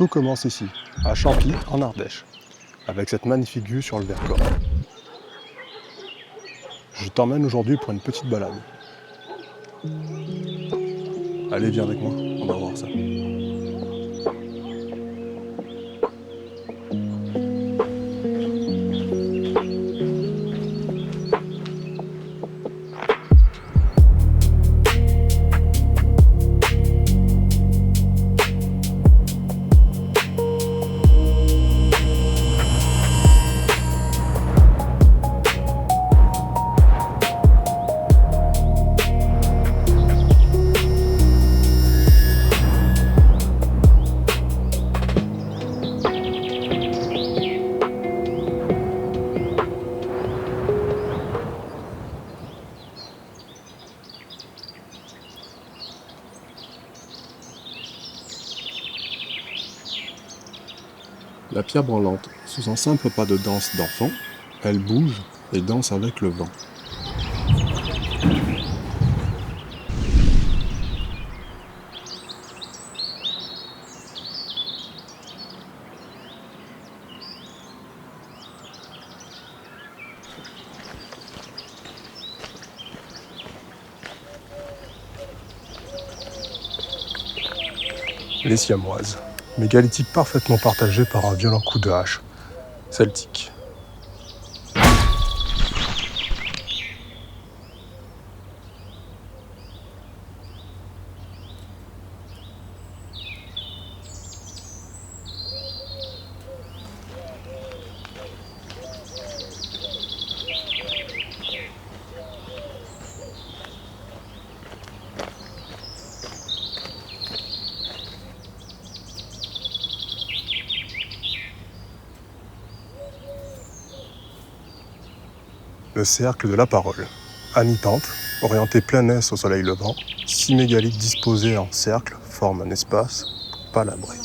Tout commence ici, à Champy, en Ardèche, avec cette magnifique vue sur le Vercors. Je t'emmène aujourd'hui pour une petite balade. Allez, viens avec moi, on va voir ça. La pierre branlante, sous un simple pas de danse d'enfant, elle bouge et danse avec le vent. Les siamoises, mégalithiques parfaitement partagées par un violent coup de hache, celtique. Le cercle de la parole. À mi-pente, orienté plein est au soleil levant, 6 mégalithes disposés en cercle forment un espace palabré.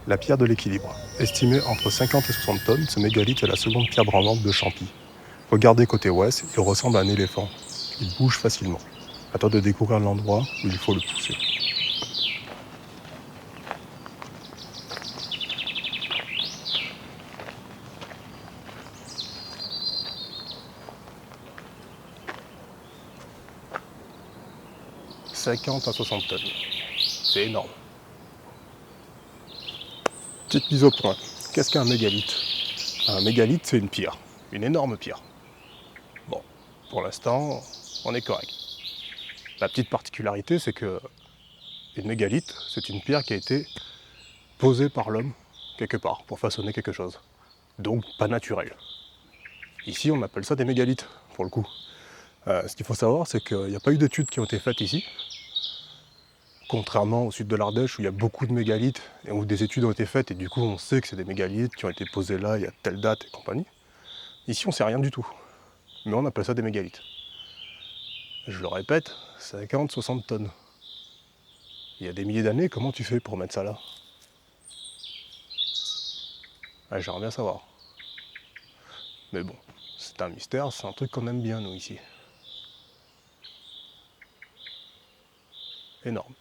La pierre de l'équilibre. Estimée entre 50 et 60 tonnes, ce mégalithe est la seconde pierre branlante de Champy. Regardez côté ouest, il ressemble à un éléphant. Il bouge facilement. À toi de découvrir l'endroit où il faut le pousser. « 50 à 60 tonnes. C'est énorme. Petite mise au point. Qu'est-ce qu'un mégalithe ? Un mégalithe, c'est une pierre. Une énorme pierre. Bon, pour l'instant, on est correct. La petite particularité, c'est que une mégalithe, c'est une pierre qui a été posée par l'homme quelque part pour façonner quelque chose. Donc pas naturel. Ici, on appelle ça des mégalithes, pour le coup. Ce qu'il faut savoir, c'est qu'il n'y a pas eu d'études qui ont été faites ici. Contrairement au sud de l'Ardèche où il y a beaucoup de mégalithes et où des études ont été faites et du coup on sait que c'est des mégalithes qui ont été posés là il y a telle date et compagnie. Ici on sait rien du tout, mais on appelle ça des mégalithes. Je le répète, 50-60 tonnes. Il y a des milliers d'années, comment tu fais pour mettre ça là ? J'aimerais bien savoir. Mais bon, c'est un mystère, c'est un truc qu'on aime bien nous ici. Énorme.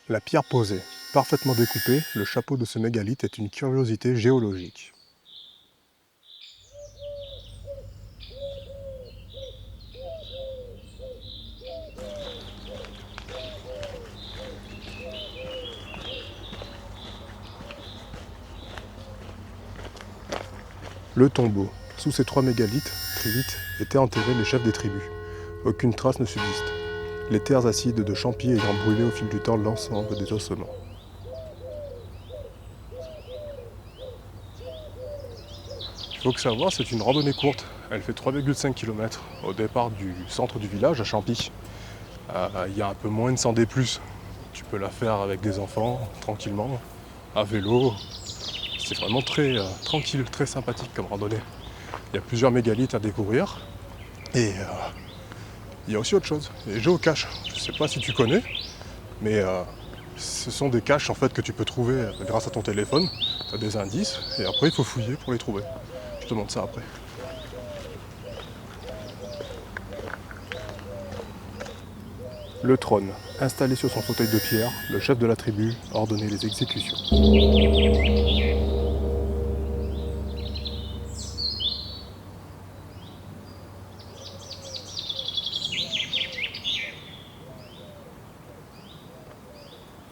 La pierre posée, parfaitement découpée, le chapeau de ce mégalithe est une curiosité géologique. Le tombeau. Sous ces 3 mégalithes, trilithes, étaient enterrés les chefs des tribus. Aucune trace ne subsiste. Les terres acides de Champy ayant brûlé au fil du temps l'ensemble des ossements. faut que savoir, c'est une randonnée courte. Elle fait 3,5 km au départ du centre du village à Champy. Il y a un peu moins de 100 D+. Tu peux la faire avec des enfants, tranquillement, à vélo. C'est vraiment très tranquille, très sympathique comme randonnée. Il y a plusieurs mégalithes à découvrir. Et il y a aussi autre chose, les géocaches. Je ne sais pas si tu connais, mais ce sont des caches en fait que tu peux trouver grâce à ton téléphone. Tu as des indices et après il faut fouiller pour les trouver. Je te montre ça après. Le trône, installé sur son fauteuil de pierre, le chef de la tribu ordonnait les exécutions.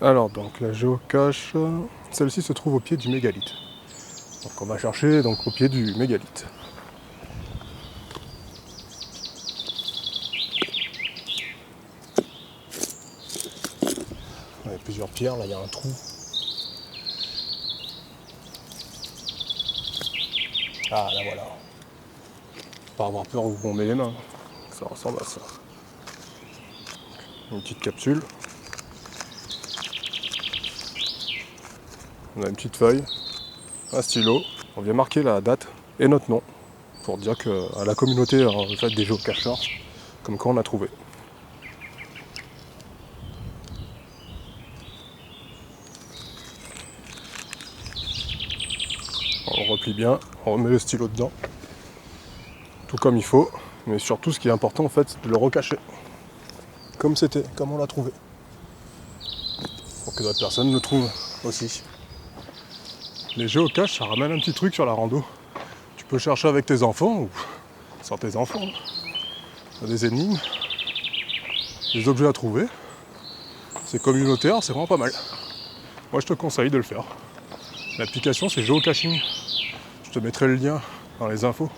Alors donc la géocache, celle-ci se trouve au pied du mégalithe. Donc on va chercher donc au pied du mégalithe. Il y a plusieurs pierres, là il y a un trou. Ah là voilà. Pas avoir peur où on met les mains. Ça ressemble à ça. Une petite capsule. On a une petite feuille, un stylo. On vient marquer la date et notre nom pour dire à la communauté en fait, des géocacheurs, comme quoi on a trouvé. On replie bien, on remet le stylo dedans, tout comme il faut, mais surtout ce qui est important en fait, c'est de le recacher, comme c'était, comme on l'a trouvé, pour que d'autres personnes le trouvent aussi. Les géocaches, ça ramène un petit truc sur la rando. Tu peux chercher avec tes enfants ou sans tes enfants. Des énigmes, des objets à trouver. C'est communautaire, c'est vraiment pas mal. Moi je te conseille de le faire. L'application c'est Geocaching. Je te mettrai le lien dans les infos.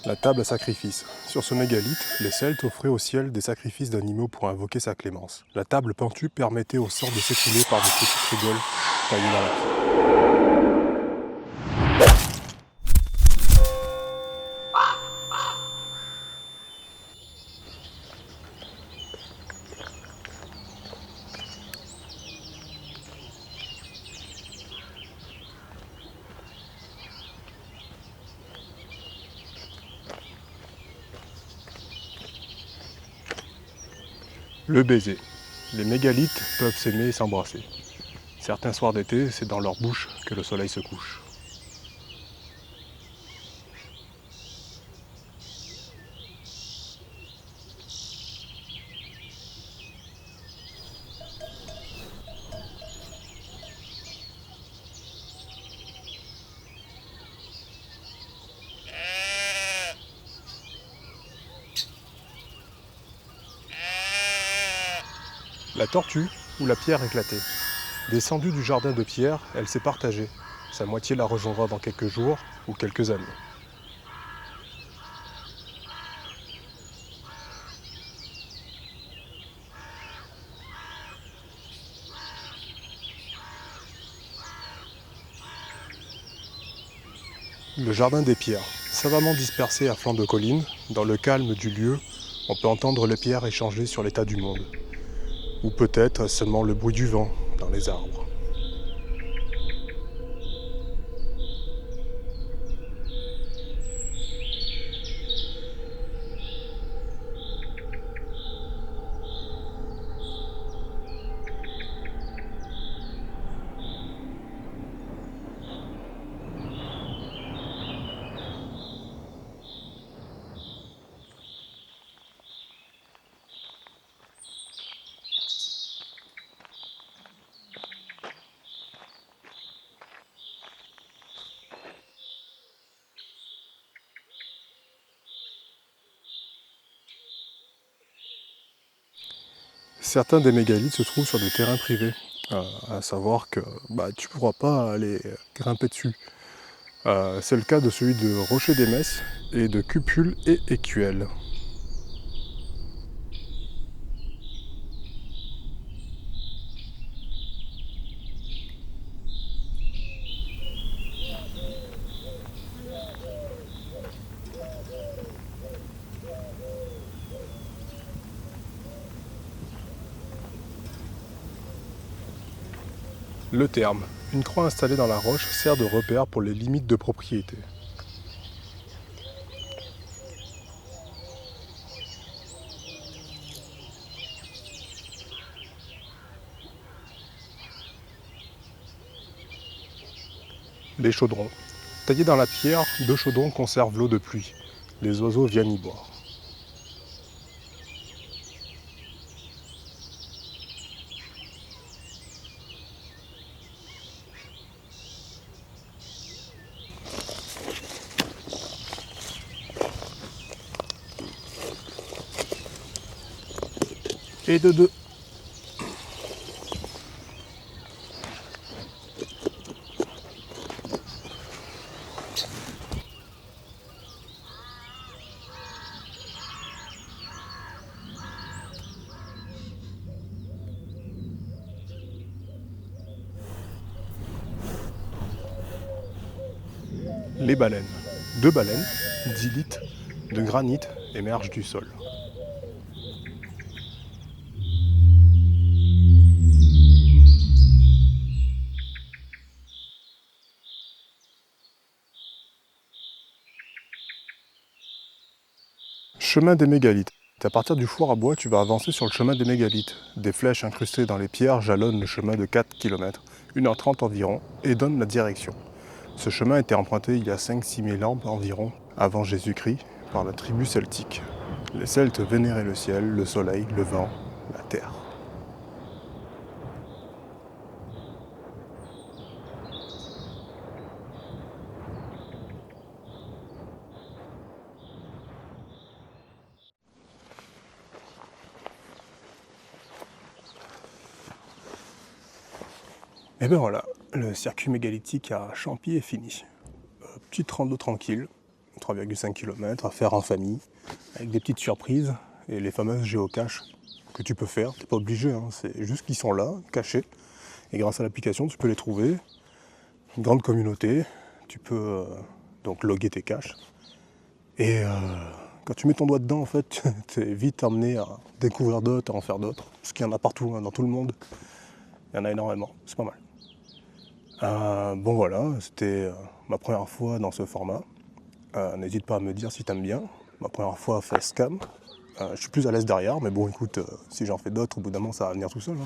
La table à sacrifice. Sur ce mégalithe, les Celtes offraient au ciel des sacrifices d'animaux pour invoquer sa clémence. La table pentue permettait au sang de s'écouler par de petites rigoles taillées dans la pierre. Le baiser. Les mégalithes peuvent s'aimer et s'embrasser. Certains soirs d'été, c'est dans leur bouche que le soleil se couche. La tortue ou la pierre éclatée. Descendue du jardin de pierre, elle s'est partagée. Sa moitié la rejoindra dans quelques jours ou quelques années. Le jardin des pierres. Savamment dispersé à flanc de colline, dans le calme du lieu, on peut entendre les pierres échanger sur l'état du monde. Ou peut-être seulement le bruit du vent dans les arbres. Certains des mégalithes se trouvent sur des terrains privés, à savoir que tu ne pourras pas aller grimper dessus. C'est le cas de celui de Rocher des Messes et de Cupule et Écuelle. Le terme. Une croix installée dans la roche sert de repère pour les limites de propriété. Les chaudrons. Taillés dans la pierre, 2 chaudrons conservent l'eau de pluie. Les oiseaux viennent y boire. Et de deux. Les baleines. 2 baleines, 10 litres de granit émergent du sol. Chemin des mégalithes. À partir du four à bois, tu vas avancer sur le chemin des mégalithes. Des flèches incrustées dans les pierres jalonnent le chemin de 4 km, 1h30 environ, et donnent la direction. Ce chemin a été emprunté il y a 5-6 000 ans environ, avant Jésus-Christ, par la tribu celtique. Les Celtes vénéraient le ciel, le soleil, le vent, la terre. Et bien voilà, le circuit mégalithique à Champy est fini. Petite rando tranquille, 3,5 km à faire en famille, avec des petites surprises et les fameuses géocaches que tu peux faire. T'es pas obligé, hein, c'est juste qu'ils sont là, cachés. Et grâce à l'application, tu peux les trouver. Une grande communauté, tu peux donc loguer tes caches. Et quand tu mets ton doigt dedans, en fait, tu es vite amené à découvrir d'autres, à en faire d'autres. Parce qu'il y en a partout, hein, dans tout le monde. Il y en a énormément, c'est pas mal. Bon voilà, c'était ma première fois dans ce format. N'hésite pas à me dire si t'aimes bien. Ma première fois facecam. Je suis plus à l'aise derrière, mais bon écoute, si j'en fais d'autres, au bout d'un moment ça va venir tout seul.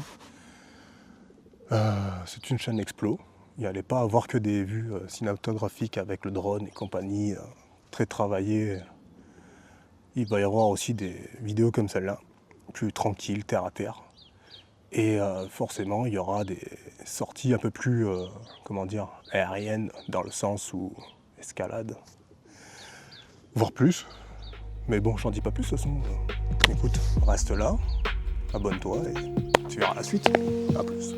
C'est une chaîne Explo. Il n'allait pas avoir que des vues cinématographiques avec le drone et compagnie, très travaillées. Il va y avoir aussi des vidéos comme celle-là, plus tranquilles, terre à terre. Et forcément, il y aura des sorties un peu plus, aériennes, dans le sens où escalade, voire plus. Mais bon, j'en dis pas plus de toute façon. Écoute, reste là, abonne-toi et tu verras la suite. A plus.